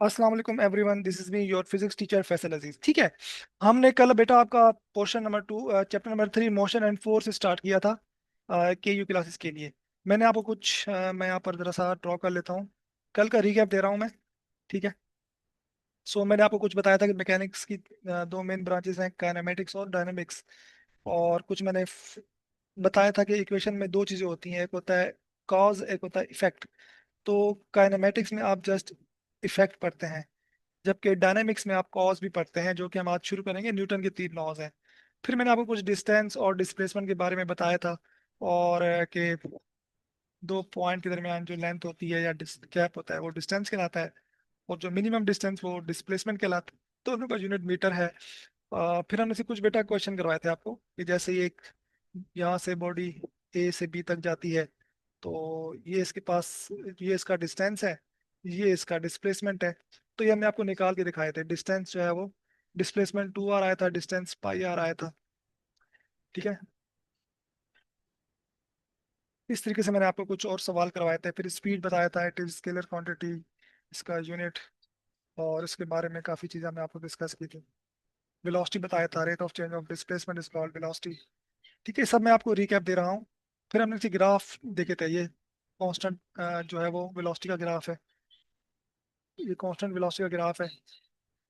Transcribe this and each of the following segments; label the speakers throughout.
Speaker 1: अस्सलाम वालेकुम everyone, this is me your physics teacher Faisal Aziz. ठीक है। हमने कल बेटा आपका portion number 2 chapter number 3 motion and force start किया था के यू क्लासेस के लिए। मैंने आपको कुछ मैं यहाँ पर जरा सा ड्रॉ कर लेता हूँ। कल का रिकैप दे रहा हूँ मैं। ठीक है। सो मैंने आपको कुछ बताया था कि मैकेनिक्स की दो मेन ब्रांचेस हैं, काइनेमेटिक्स और डायनामिक्स। और कुछ मैंने बताया था कि इक्वेशन में दो चीज़ें होती हैं, एक होता है कॉज, एक होता है इफेक्ट। तो काइनेमेटिक्स में आप जस्ट इफेक्ट पढ़ते हैं, जबकि डायनामिक्स में आप कॉज भी पढ़ते हैं, जो कि हम आज शुरू करेंगे। न्यूटन के तीन लॉज हैं। फिर मैंने आपको कुछ डिस्टेंस और डिस्प्लेसमेंट के बारे में बताया था, और कि दो पॉइंट के दरमियान जो लेंथ होती है या गैप होता है वो डिस्टेंस कहलाता है, और जो मिनिमम डिस्टेंस वो डिस्प्लेसमेंट कहलाता है। दोनों का यूनिट मीटर है। फिर हमने से कुछ बेटा क्वेश्चन करवाए थे आपको कि जैसे ये एक यहाँ से बॉडी ए से बी तक जाती है, तो ये इसके पास, ये इसका डिस्टेंस है, ये इसका डिस्प्लेसमेंट है। तो ये हमने आपको निकाल के दिखाए थे। डिस्टेंस जो है वो डिस्प्लेसमेंट 2r आया था, डिस्टेंस पाई आर आया था। ठीक है। इस तरीके से मैंने आपको कुछ और सवाल करवाए थे। फिर स्पीड बताया था, इट इज स्केलर क्वांटिटी, इसका यूनिट, और इसके बारे में काफ़ी चीज़ें हमने आपको डिस्कस की थी। वेलोसिटी बताया था, rate of change of displacement is called velocity. ठीक है, सब मैं आपको रिकैप दे रहा हूँ। फिर हमने से ग्राफ देखे थे, ये कांस्टेंट जो है वो वेलोसिटी का ग्राफ है। ये कांस्टेंट वेलोसिटी का ग्राफ है।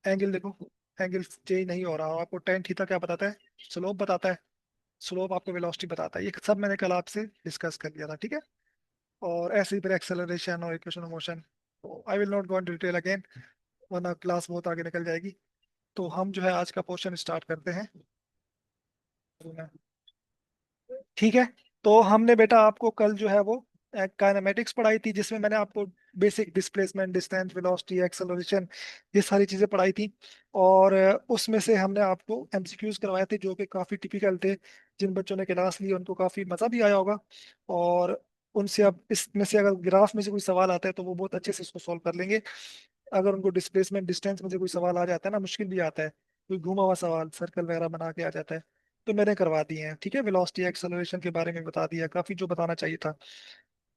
Speaker 1: एंगल देखो, एंगल चेंज नहीं हो रहा। आपको टेन थीटा क्या बताता है? स्लोप बताता है। स्लोप आपको वेलोसिटी बताता है। ये सब मैंने कल आपसे डिस्कस कर लिया था। ठीक है। और ऐसे ही फिर एक्सेलरेशन और equation of motion, I will not go in detail again, वरना क्लास बहुत आगे निकल जाएगी। तो हम जो है आज का पोर्शन स्टार्ट करते हैं। ठीक है। तो हमने बेटा आपको कल जो है वो काइनेमेटिक्स पढ़ाई थी, जिसमें मैंने आपको basic displacement, distance, velocity, acceleration, ये सारी चीजें पढ़ाई थी। और उसमें से हमने आपको एमसीक्यूज करवाए थे, जो कि काफी टिपिकल थे। जिन बच्चों ने क्लास ली उनको काफी मजा भी आया होगा। और उनसे अब इसमें से अगर ग्राफ में से कोई सवाल आता है तो वो बहुत अच्छे से इसको सॉल्व कर लेंगे। अगर उनको डिस्प्लेसमेंट, डिस्टेंस में से कोई सवाल आ जाता है ना, मुश्किल भी आता है, कोई घुमा हुआ सवाल सर्कल वगैरह बना के आ जाता है, तो मैंने करवा दिए हैं। ठीक है। वेलोसिटी, एक्सेलरेशन के बारे में बता दिया, काफी जो बताना चाहिए था।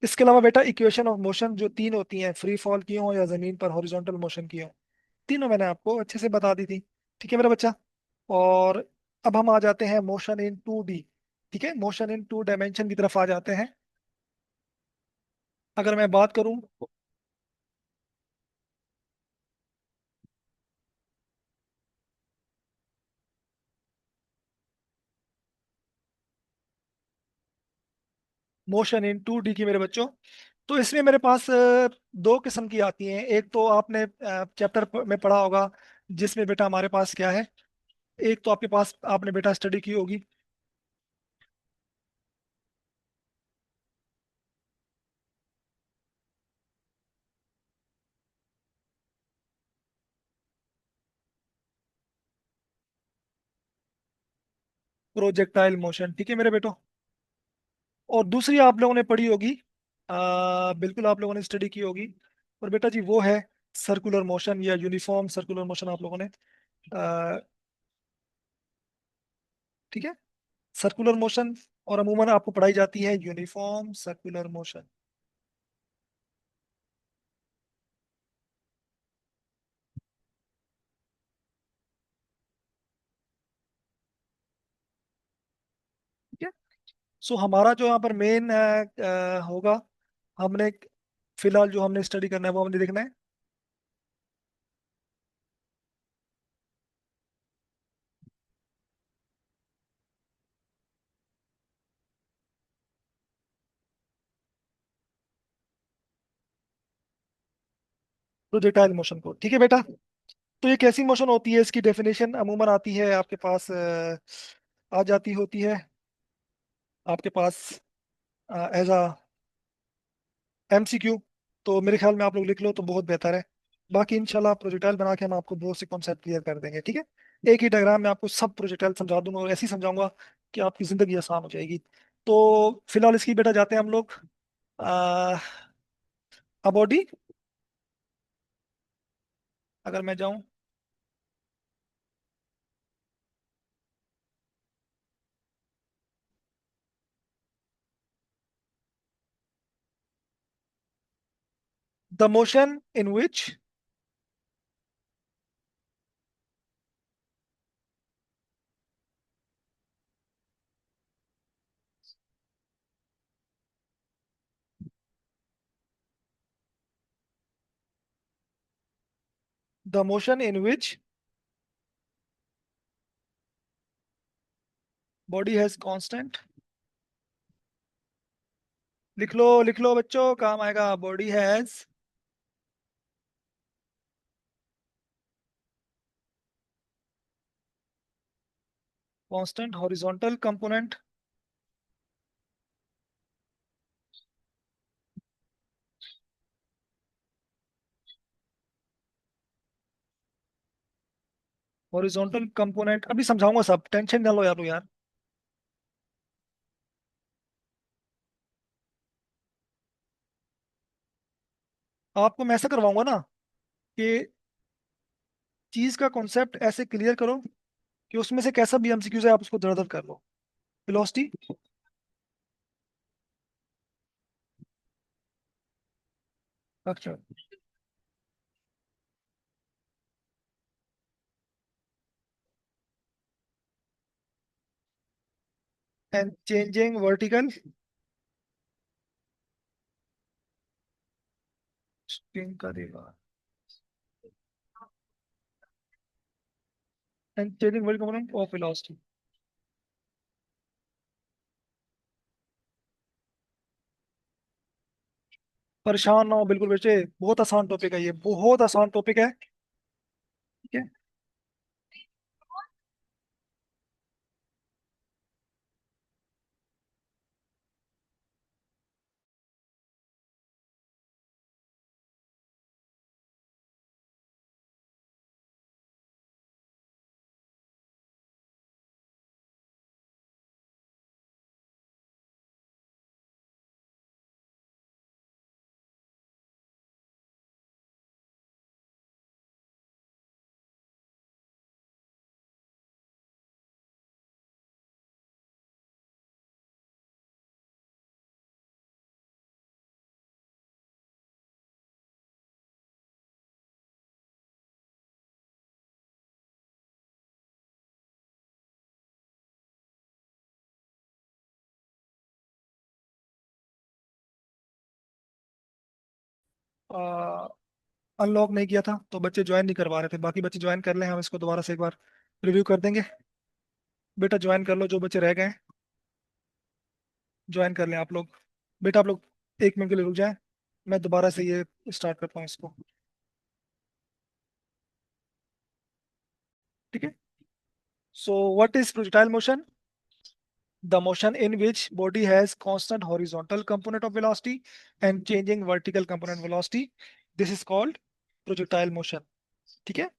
Speaker 1: इसके अलावा बेटा इक्वेशन ऑफ मोशन जो तीन होती हैं, फ्री फॉल की हो या जमीन पर हॉरिजॉन्टल मोशन की हो, तीनों मैंने आपको अच्छे से बता दी थी। ठीक है मेरा बच्चा। और अब हम आ जाते हैं मोशन इन 2D। ठीक है, मोशन इन टू डायमेंशन की तरफ आ जाते हैं। अगर मैं बात करूं, मोशन इन 2D की मेरे बच्चों, तो इसमें मेरे पास दो किस्म की आती हैं। एक तो आपने चैप्टर में पढ़ा होगा, जिसमें बेटा हमारे पास क्या है, एक तो आपके पास आपने बेटा स्टडी की होगी, प्रोजेक्टाइल मोशन। ठीक है मेरे बेटो। और दूसरी आप लोगों ने पढ़ी होगी, बिल्कुल आप लोगों ने स्टडी की होगी, और बेटा जी वो है सर्कुलर मोशन या यूनिफॉर्म सर्कुलर मोशन आप लोगों ने। अ, ठीक है, सर्कुलर मोशन, और अमूमन आपको पढ़ाई जाती है यूनिफॉर्म सर्कुलर मोशन। ठीक है। सो हमारा जो यहाँ पर मेन होगा, हमने फिलहाल जो हमने स्टडी करना है वो हमने देखना है प्रोजेक्टाइल मोशन को। ठीक है बेटा। तो ये कैसी मोशन होती है, इसकी डेफिनेशन अमूमन आती है आपके पास, आ जाती होती है आपके पास एज अ एमसीक्यू। तो मेरे ख्याल में आप लोग लिख लो तो बहुत बेहतर है। बाकी इंशाल्लाह प्रोजेक्टाइल बना के हम आपको बहुत से कॉन्सेप्ट क्लियर कर देंगे। ठीक है। एक ही डायग्राम में आपको सब प्रोजेक्टाइल समझा दूंगा, और ऐसे ही समझाऊंगा कि आपकी जिंदगी आसान हो जाएगी। तो फिलहाल इसकी बेटा जाते हैं हम लोग अबॉडी। अगर मैं जाऊं, the motion in which the motion in which body has constant, लिख लो बच्चों, काम आएगा। Body has constant horizontal component. Horizontal component अभी समझाऊंगा सब, टेंशन ना लो यार, यार। आपको मैं ऐसा करवाऊंगा ना कि चीज का कॉन्सेप्ट ऐसे क्लियर करो कि उसमें से कैसा भी एमसीक्यू है आप उसको दर दर कर लो। वेलोसिटी अच्छा, एंड चेंजिंग वर्टिकल स्ट्रिंग का देगा, and changing vertical component of velocity. परेशान ना हो बिल्कुल बच्चे, बहुत आसान टॉपिक है ये, बहुत आसान टॉपिक है। ठीक है। अनलॉक नहीं किया था तो बच्चे ज्वाइन नहीं करवा रहे थे, बाकी बच्चे ज्वाइन कर ले, हम इसको दोबारा से एक बार रिव्यू कर देंगे। बेटा ज्वाइन कर लो, जो बच्चे रह गए हैं ज्वाइन कर लें आप लोग। बेटा आप लोग 1 मिनट के लिए रुक जाएं, मैं दोबारा से ये स्टार्ट करता हूँ इसको। ठीक है। So what is projectile motion? The motion in which body has constant horizontal component of velocity and changing vertical component velocity. This is called projectile motion. ठीक है।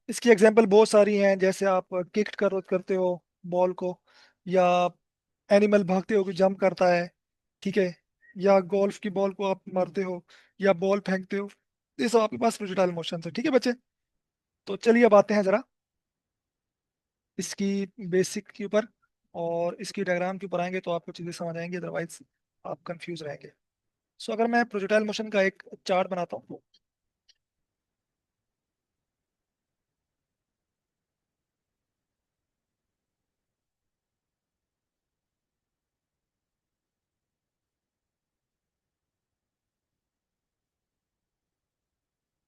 Speaker 1: इसकी एग्जांपल बहुत सारी हैं, जैसे आप किक करते हो बॉल को, या एनिमल भागते हो कि जंप करता है, ठीक है, या गोल्फ की बॉल को आप मारते हो, या बॉल फेंकते हो। ये सब आपके पास प्रोजेक्टाइल मोशन है। ठीक है बच्चे, तो चलिए अब आते हैं जरा इसकी बेसिक के ऊपर, और इसकी डायग्राम के ऊपर आएंगे तो आपको चीज़ें समझ आएंगी, अदरवाइज आप कंफ्यूज रहेंगे। सो अगर मैं प्रोजेक्टाइल मोशन का एक चार्ट बनाता हूँ।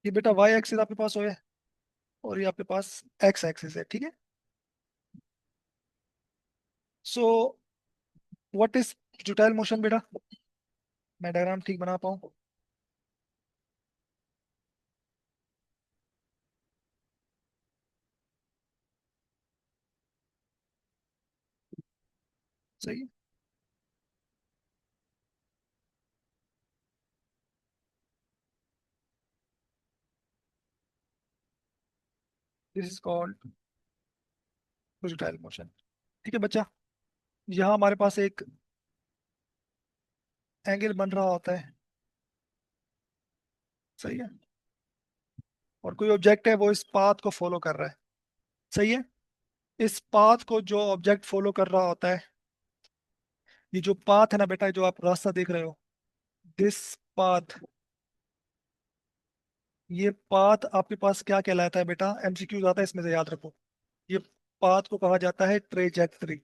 Speaker 1: ये बेटा वाई एक्सिस आपके पास हो है, और ये आपके पास एक्स एक्सिस है। ठीक है। So what is projectile motion बेटा? मैं डायग्राम ठीक बना पाऊँ? सही है। This is called projectile motion. ठीक है बच्चा, यहाँ हमारे पास एक एंगल बन रहा होता है। सही है। और कोई ऑब्जेक्ट है वो इस पाथ को फॉलो कर रहा है। सही है। इस पाथ को जो ऑब्जेक्ट फॉलो कर रहा होता है, ये जो पाथ है ना बेटा, जो आप रास्ता देख रहे हो, दिस पाथ, ये पाथ आपके पास क्या कहलाता है बेटा? एमसीक्यूज आता है इसमें से, याद रखो। ये पाथ को कहा जाता है ट्रेजेक्टरी।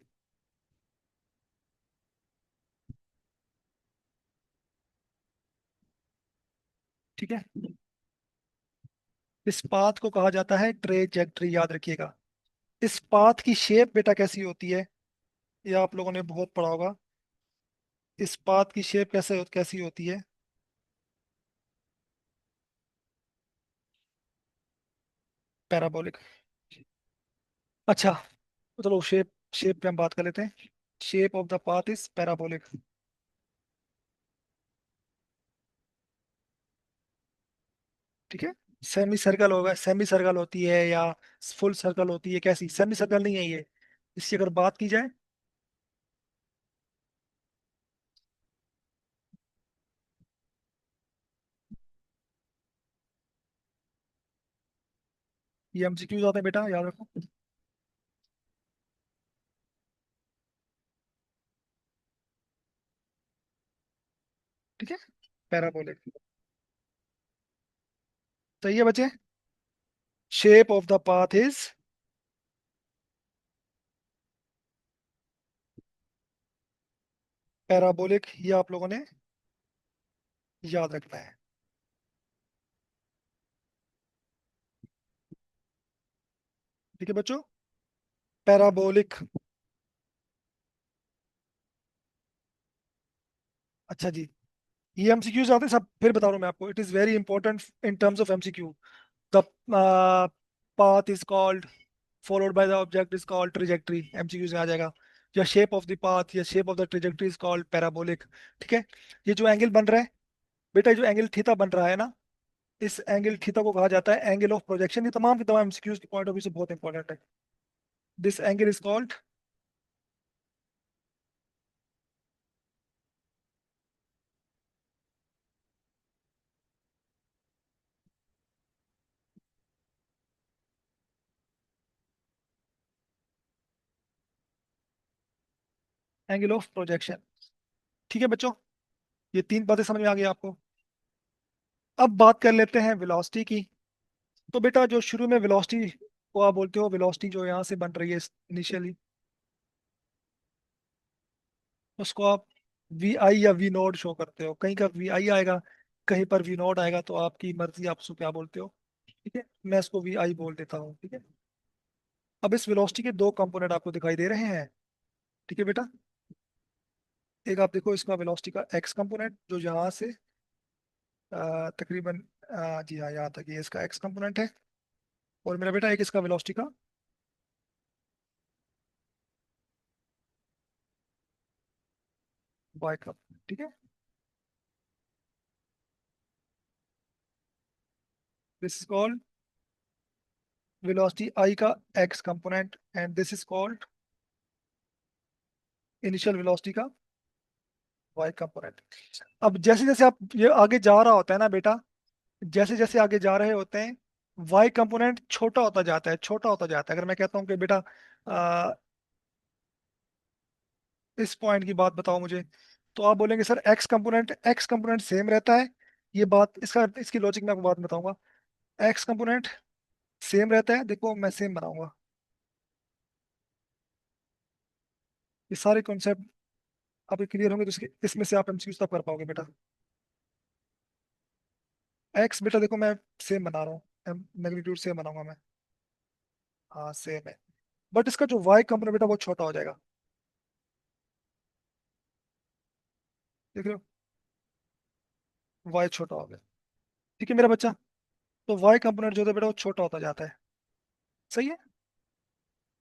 Speaker 1: ठीक है। इस पाथ को कहा जाता है ट्रेजेक्ट्री, याद रखिएगा। इस पाथ की शेप बेटा कैसी होती है, ये आप लोगों ने बहुत पढ़ा होगा। इस पाथ की शेप कैसी होती है? पैराबोलिक। अच्छा, तो चलो शेप शेप पे हम बात कर लेते हैं। Shape of the path is parabolic. ठीक है। सेमी सर्कल होगा, सेमी सर्कल होती है या फुल सर्कल होती है, कैसी? सेमी सर्कल नहीं है ये। इसकी अगर बात की जाए, ये एमसीक्यूज आते हैं बेटा, याद रखो। ठीक है। पैराबोलिक। सही है बच्चे। Shape of the path is parabolic, ये आप लोगों ने याद रखना है। ठीक है बच्चों। पैराबोलिक। अच्छा जी। ये एमसीक्यूज आते हैं सब, फिर बता रहा हूँ मैं आपको। It is very important in terms of MCQ. The path is called followed by the object is called trajectory, MCQs में आ जाएगा। या शेप ऑफ द पाथ या shape of the trajectory is called parabolic. ठीक है। ये जो angle बन रहा है बेटा, ये जो एंगल थीटा बन रहा है ना, इस एंगल थीटा को कहा जाता है एंगल ऑफ प्रोजेक्शन। ये तमाम के तमाम एमसीक्यूज के पॉइंट ऑफ व्यू से बहुत इंपॉर्टेंट है। This angle is called angle of projection. ठीक है बच्चों, ये तीन बातें समझ में आ गई आपको। अब बात कर लेते हैं वेलोसिटी की। तो बेटा जो शुरू में वेलोसिटी को आप बोलते हो, वेलोसिटी जो यहाँ से बन रही है इनिशियली, उसको आप वी आई या वी नोट शो करते हो। कहीं का वी आई आएगा, कहीं पर वी नोट आएगा, तो आपकी मर्जी, आप उसको क्या बोलते हो। ठीक है, मैं इसको वी आई बोल देता हूँ। ठीक है। अब इस वेलोसिटी के दो कंपोनेंट आपको दिखाई दे रहे हैं। ठीक है बेटा। एक आप देखो इसका वेलोसिटी का एक्स कंपोनेंट, जो यहाँ से तकरीबन जी हाँ, यहाँ तक ये इसका एक्स कंपोनेंट है। और मेरा बेटा एक इसका वेलोसिटी का वाई कंपोनेंट। ठीक है। This is called velocity I का x component, and this is called initial velocity का y कंपोनेंट। अब जैसे जैसे आप ये आगे जा रहा होता है ना बेटा, जैसे जैसे आगे जा रहे होते हैं, y कंपोनेंट छोटा होता जाता है, छोटा होता जाता है। अगर मैं कहता हूँ कि बेटा आ, इस पॉइंट की बात बताओ मुझे, तो आप बोलेंगे सर एक्स कंपोनेंट सेम रहता है। ये बात, इसका इसकी लॉजिक मैं आपको बात में बताऊंगा। एक्स कंपोनेंट सेम रहता है, देखो मैं सेम बनाऊंगा। ये सारे कॉन्सेप्ट आपके क्लियर होंगे तो इसमें से आप एमसीक्यू तब कर पाओगे बेटा। एक्स बेटा देखो मैं सेम बना रहा हूँ, मैग्नीट्यूड सेम बनाऊंगा मैं। हाँ सेम है, बट इसका जो वाई कंपोनेंट बेटा वो छोटा हो जाएगा। देख रहे हो, वाई छोटा हो गया। ठीक है मेरा बच्चा। तो वाई कंपोनेंट जो है बेटा वो छोटा होता जाता है। सही है।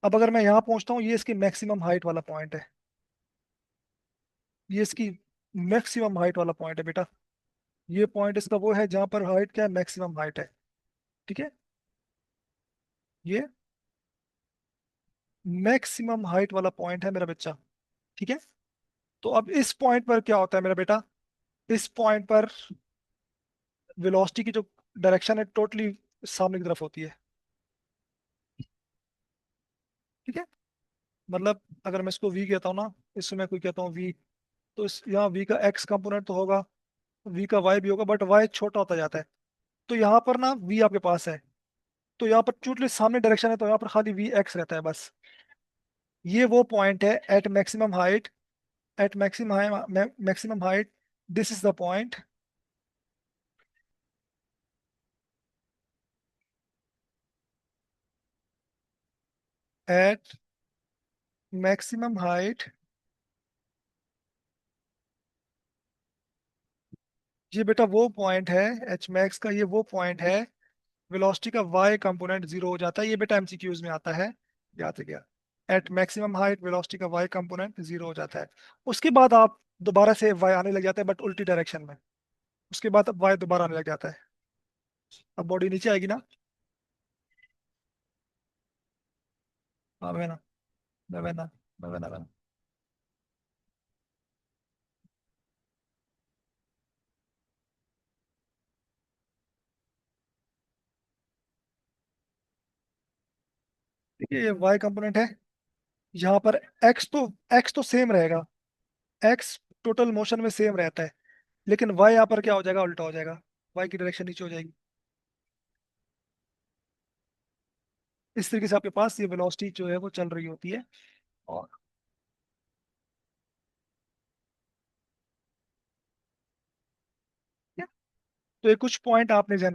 Speaker 1: अब अगर मैं यहाँ पहुंचता हूँ, ये इसकी मैक्सिमम हाइट वाला पॉइंट है। ये इसकी मैक्सिमम हाइट वाला पॉइंट है बेटा। ये पॉइंट इसका वो है जहां पर हाइट क्या है, मैक्सिमम हाइट है। ठीक है। ये मैक्सिमम हाइट वाला पॉइंट है मेरा बच्चा। ठीक है। तो अब इस पॉइंट पर क्या होता है मेरा बेटा, इस पॉइंट पर वेलोसिटी की जो डायरेक्शन है टोटली सामने की तरफ होती है। ठीक है। मतलब अगर मैं इसको वी कहता हूँ ना, इसमें कोई कहता हूँ वी, तो इस यहाँ वी का एक्स कंपोनेंट तो होगा, वी का वाई भी होगा, बट वाई छोटा होता जाता है। तो यहाँ पर ना वी आपके पास है, तो यहाँ पर टोटली सामने डायरेक्शन है, तो यहाँ पर खाली वी एक्स रहता है बस। ये वो पॉइंट है at maximum height, at maximum height, this is the point at maximum height, ये बेटा वो पॉइंट है, एच मैक्स का ये वो पॉइंट है, वेलोसिटी का वाई कंपोनेंट जीरो हो जाता है। ये बेटा एमसीक्यूज में आता है, याद रखिएगा। एट मैक्सिमम हाइट वेलोसिटी का वाई कंपोनेंट जीरो हो जाता है। उसके बाद आप दोबारा से वाई आने लग जाता है, बट उल्टी डायरेक्शन में। उसके बाद अब वाई दोबारा आने लग जाता है। अब बॉडी नीचे आएगी ना। हाँ ना, ना, ना। देखिए ये वाई कंपोनेंट है, यहाँ पर एक्स तो सेम रहेगा, एक्स टोटल मोशन में सेम रहता है, लेकिन वाई यहाँ पर क्या हो जाएगा, उल्टा हो जाएगा। वाई की डायरेक्शन नीचे हो जाएगी। इस तरीके से आपके पास ये वेलोसिटी जो है वो चल रही होती है। और तो ये कुछ पॉइंट आपने ध्यान में